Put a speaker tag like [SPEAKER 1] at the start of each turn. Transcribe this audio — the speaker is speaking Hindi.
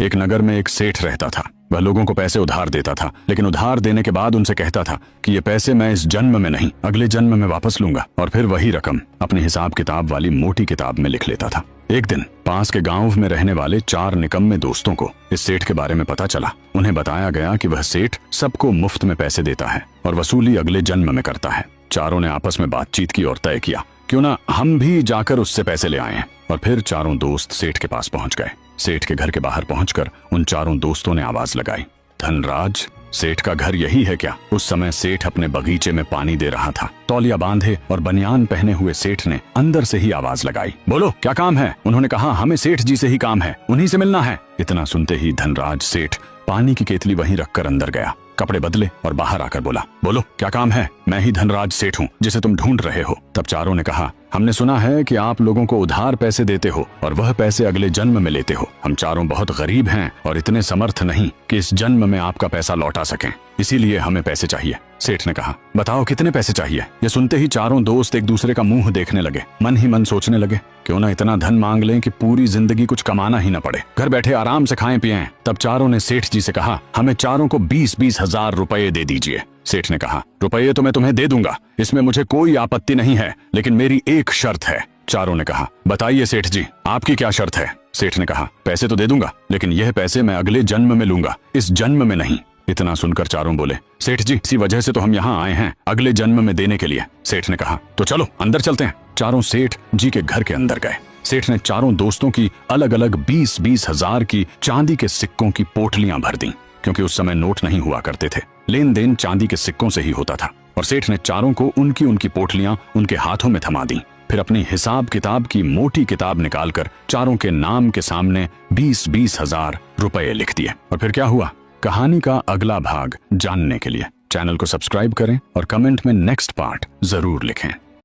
[SPEAKER 1] एक नगर में एक सेठ रहता था। वह लोगों को पैसे उधार देता था, लेकिन उधार देने के बाद उनसे कहता था कि ये पैसे मैं इस जन्म में नहीं अगले जन्म में वापस लूंगा, और फिर वही रकम अपनी हिसाब किताब वाली मोटी किताब में लिख लेता था। एक दिन पास के गांव में रहने वाले 4 निकम्मे दोस्तों को इस सेठ के बारे में पता चला। उन्हें बताया गया कि वह सेठ सबको मुफ्त में पैसे देता है और वसूली अगले जन्म में करता है। चारों ने आपस में बातचीत की और तय किया क्यों ना हम भी जाकर उससे पैसे ले आए। और फिर चारों दोस्त सेठ के पास पहुंच गए। सेठ के घर के बाहर पहुंचकर उन चारों दोस्तों ने आवाज लगाई, धनराज, सेठ का घर यही है क्या? उस समय सेठ अपने बगीचे में पानी दे रहा था। तौलिया बांधे और बनियान पहने हुए सेठ ने अंदर से ही आवाज लगाई, बोलो क्या काम है? उन्होंने कहा, हमें सेठ जी से ही काम है, उन्हीं से मिलना है। इतना सुनते ही धनराज सेठ पानी की केतली वहीं रखकर अंदर गया, कपड़े बदले और बाहर आकर बोला, बोलो क्या काम है? मैं ही धनराज सेठ हूँ जिसे तुम ढूंढ रहे हो। तब चारों ने कहा, हमने सुना है कि आप लोगों को उधार पैसे देते हो और वह पैसे अगले जन्म में लेते हो। हम चारों बहुत गरीब हैं और इतने समर्थ नहीं कि इस जन्म में आपका पैसा लौटा सकें, इसीलिए हमें पैसे चाहिए। सेठ ने कहा, बताओ कितने पैसे चाहिए? ये सुनते ही चारों दोस्त एक दूसरे का मुंह देखने लगे। मन ही मन सोचने लगे, क्यों ना इतना धन मांग लें कि पूरी जिंदगी कुछ कमाना ही न पड़े, घर बैठे आराम से खाएं पिएं। तब चारों ने सेठ जी से कहा, हमें चारों को 20-20 हजार रुपए दे दीजिए। सेठ ने कहा, रुपये तो मैं तुम्हें दे दूंगा, इसमें मुझे कोई आपत्ति नहीं है, लेकिन मेरी एक शर्त है। चारों ने कहा, बताइए सेठ जी, आपकी क्या शर्त है? सेठ ने कहा, पैसे तो दे दूंगा, लेकिन यह पैसे मैं अगले जन्म में लूंगा, इस जन्म में नहीं। इतना सुनकर चारों बोले, सेठ जी, इसी वजह से तो हम यहाँ आए हैं, अगले जन्म में देने के लिए। सेठ ने कहा, तो चलो अंदर चलते हैं। चारों सेठ जी के घर के अंदर गए। सेठ ने चारों दोस्तों की अलग अलग 20-20 हजार की चांदी के सिक्कों की पोटलियां भर दी, क्योंकि उस समय नोट नहीं हुआ करते थे, लेन देन चांदी के सिक्कों से ही होता था। और सेठ ने चारों को उनकी उनकी पोटलियां उनके हाथों में थमा दी। फिर अपनी हिसाब किताब की मोटी किताब निकालकर चारों के नाम के सामने 20-20 हजार रुपए लिख दिए। और फिर क्या हुआ, कहानी का अगला भाग जानने के लिए चैनल को सब्सक्राइब करें और कमेंट में नेक्स्ट पार्ट जरूर लिखें।